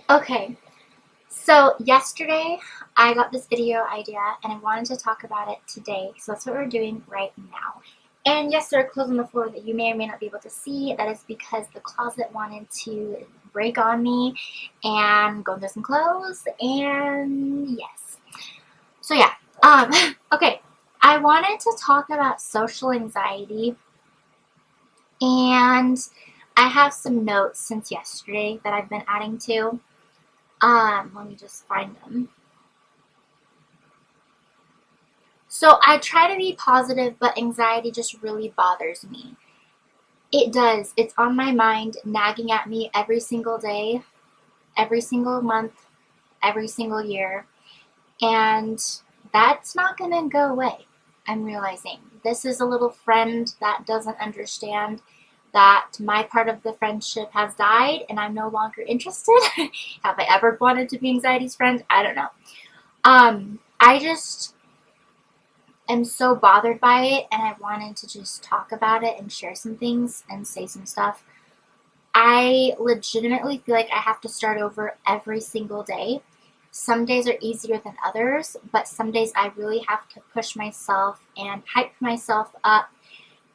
Okay, so yesterday I got this video idea and I wanted to talk about it today. So that's what we're doing right now. And yes, there are clothes on the floor that you may or may not be able to see. That is because the closet wanted to break on me and go through some clothes. And yes. So yeah. Um, okay. I wanted to talk about social anxiety, and I have some notes since yesterday that I've been adding to. Let me just find them. So I try to be positive, but anxiety just really bothers me. It does. It's on my mind, nagging at me every single day, every single month, every single year. And that's not going to go away. I'm realizing this is a little friend that doesn't understand that my part of the friendship has died and I'm no longer interested. Have I ever wanted to be anxiety's friend? I don't know. I just am so bothered by it, and I wanted to just talk about it and share some things and say some stuff. I legitimately feel like I have to start over every single day. Some days are easier than others, but some days I really have to push myself and hype myself up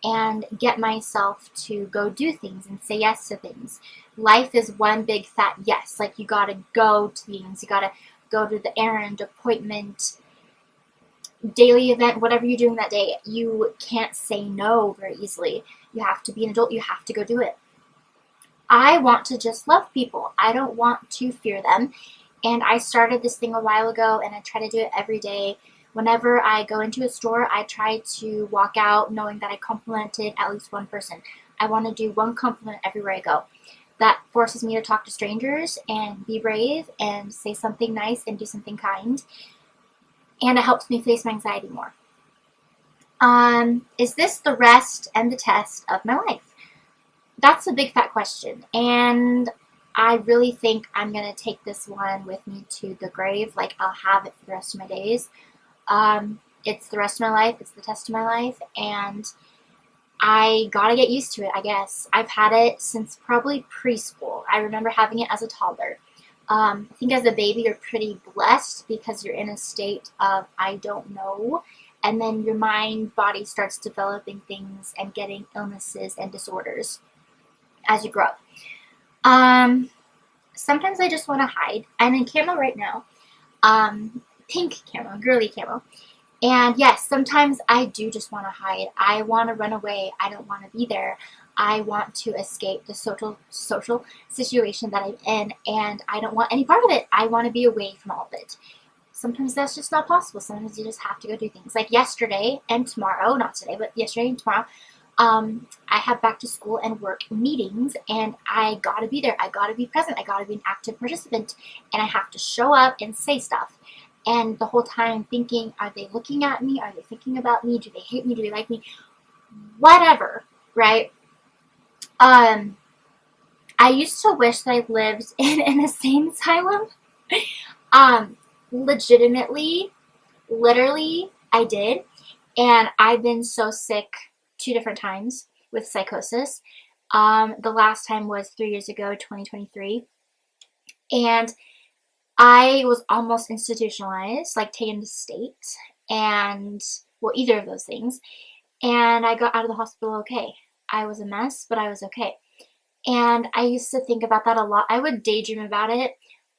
and get myself to go do things and say yes to things. Life is one big fat yes. Like, you gotta go to things, you gotta go to the errand, appointment, daily event, whatever you're doing that day. You can't say no very easily. You have to be an adult, you have to go do it. I want to just love people. I don't want to fear them. And I started this thing a while ago, and I try to do it every day. Whenever I go into a store, I try to walk out knowing that I complimented at least one person. I want to do one compliment everywhere I go. That forces me to talk to strangers and be brave and say something nice and do something kind. And it helps me face my anxiety more. Is this the rest and the test of my life? That's a big fat question. And I really think I'm going to take this one with me to the grave. Like, I'll have it for the rest of my days. It's the rest of my life. It's the test of my life. And I gotta get used to it, I guess. I've had it since probably preschool. I remember having it as a toddler. I think as a baby, you're pretty blessed because you're in a state of I don't know. And then your mind, body starts developing things and getting illnesses and disorders as you grow up. Sometimes I just want to hide. I'm in camo right now. Pink camo, girly camo. And yes, sometimes I do just want to hide. I want to run away. I don't want to be there. I want to escape the social situation that I'm in, and I don't want any part of it. I want to be away from all of it. Sometimes that's just not possible. Sometimes you just have to go do things. Like yesterday and tomorrow, not today, but yesterday and tomorrow, I have back to school and work meetings, and I gotta be there. I gotta be present. I gotta be an active participant, and I have to show up and say stuff. And the whole time I'm thinking, are they looking at me? Are they thinking about me? Do they hate me? Do they like me? Whatever, right? Um, I used to wish that I lived in an insane asylum. Um, Legitimately, literally, I did. And I've been so sick 2 different times with psychosis. The last time was 3 years ago, 2023. And I was almost institutionalized, like taken to state, and well, either of those things. And I got out of the hospital okay. I was a mess, but I was okay. And I used to think about that a lot. I would daydream about it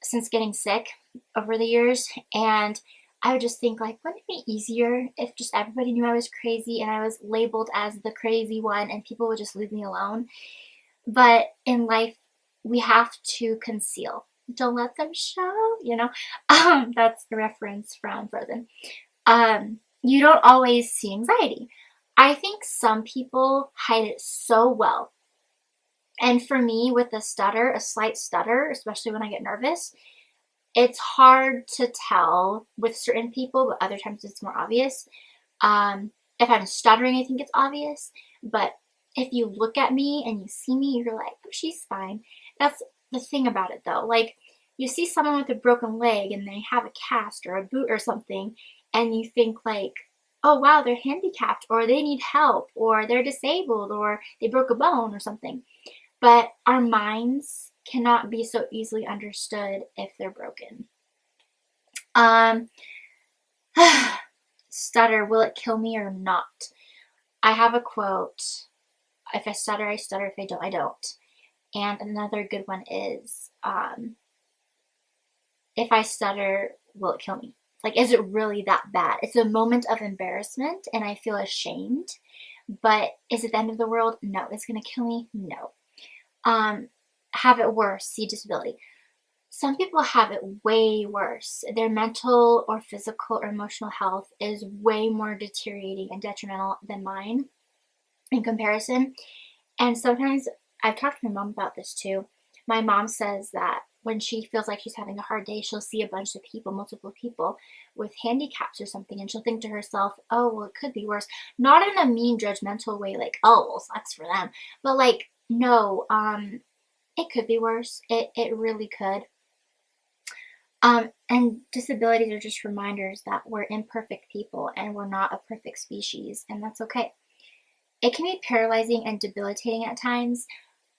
since getting sick over the years. And I would just think, like, wouldn't it be easier if just everybody knew I was crazy and I was labeled as the crazy one and people would just leave me alone? But in life, we have to conceal. Don't let them show, you know? That's a reference from Frozen. You don't always see anxiety. I think some people hide it so well. And for me, with a stutter, a slight stutter, especially when I get nervous, it's hard to tell with certain people, but other times it's more obvious. If I'm stuttering, I think it's obvious. But if you look at me and you see me, you're like, oh, she's fine. That's the thing about it, though. Like, you see someone with a broken leg and they have a cast or a boot or something, and you think, like, oh, wow, they're handicapped, or they need help, or they're disabled, or they broke a bone or something. But our minds cannot be so easily understood if they're broken. Um, stutter, will it kill me or not? I have a quote. If I stutter, I stutter. If I don't, I don't. And another good one is, if I stutter, will it kill me? Like, is it really that bad? It's a moment of embarrassment and I feel ashamed, but is it the end of the world? No. Is it going to kill me? No. Have it worse, see disability. Some people have it way worse. Their mental or physical or emotional health is way more deteriorating and detrimental than mine in comparison. And sometimes I've talked to my mom about this too. My mom says that when she feels like she's having a hard day, she'll see a bunch of people, multiple people with handicaps or something, and she'll think to herself, oh, well, it could be worse. Not in a mean, judgmental way, like, oh, well, sucks for them. But like, no, it could be worse. It really could. And disabilities are just reminders that we're imperfect people and we're not a perfect species, and that's okay. It can be paralyzing and debilitating at times.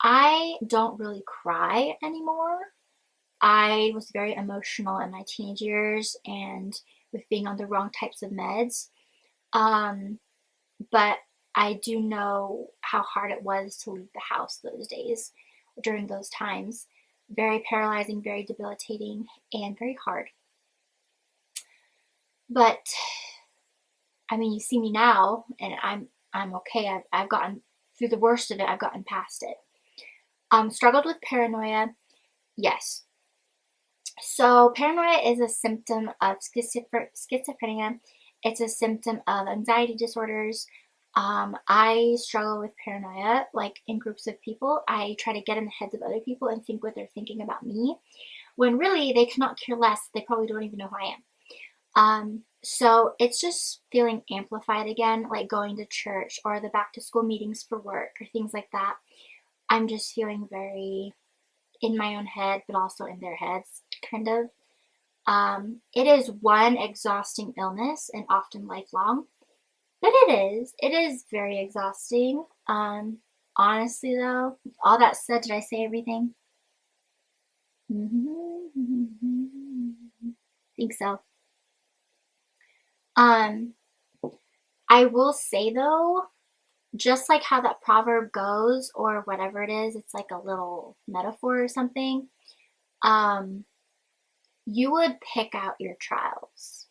I don't really cry anymore. I was very emotional in my teenage years and with being on the wrong types of meds. But I do know how hard it was to leave the house those days, during those times. Very paralyzing, very debilitating, and very hard. But I mean, you see me now, and I'm okay. I've gotten through the worst of it. I've gotten past it. Struggled with paranoia, yes. So paranoia is a symptom of schizophrenia. It's a symptom of anxiety disorders. I struggle with paranoia, like in groups of people. I try to get in the heads of other people and think what they're thinking about me, when really they could not care less. They probably don't even know who I am. So it's just feeling amplified again, like going to church or the back to school meetings for work or things like that. I'm just feeling very in my own head, but also in their heads, kind of. It is one exhausting illness and often lifelong, but it is very exhausting. Honestly though, all that said, did I say everything? Think so. Um, I will say though, just like how that proverb goes, or whatever it is, it's like a little metaphor or something. Um, you would pick out your trials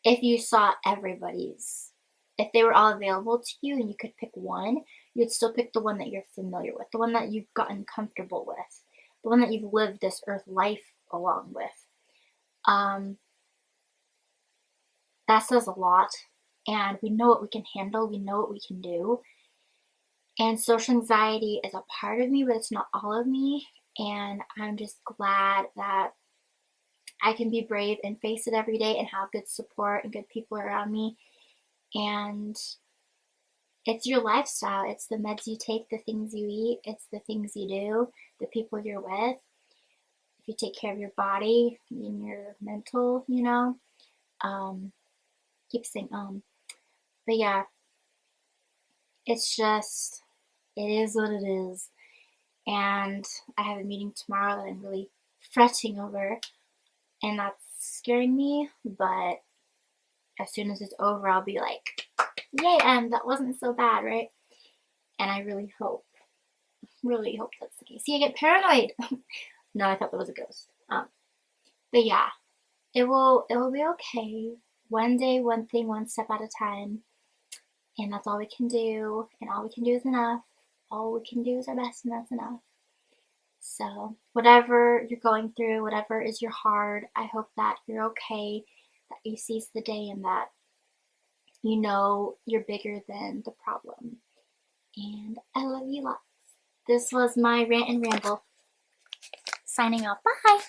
if you saw everybody's. If they were all available to you and you could pick one, you'd still pick the one that you're familiar with, the one that you've gotten comfortable with, the one that you've lived this earth life along with. Um, that says a lot, and we know what we can handle, we know what we can do. And social anxiety is a part of me, but it's not all of me. And I'm just glad that I can be brave and face it every day and have good support and good people around me. And it's your lifestyle. It's the meds you take, the things you eat, it's the things you do, the people you're with. If you take care of your body and your mental, keep saying but yeah, it's just, it is what it is. And I have a meeting tomorrow that I'm really fretting over, and that's scaring me, but as soon as it's over, I'll be like, yay, and that wasn't so bad, right? And I really hope that's the case. See, I get paranoid. No, I thought that was a ghost. But yeah, it will be okay. One day, one thing, one step at a time. And that's all we can do. And all we can do is enough. All we can do is our best, and that's enough. So, whatever you're going through, whatever is your hard, I hope that you're okay, that you seize the day, and that you know you're bigger than the problem. And I love you lots. This was my rant and ramble. Signing off. Bye!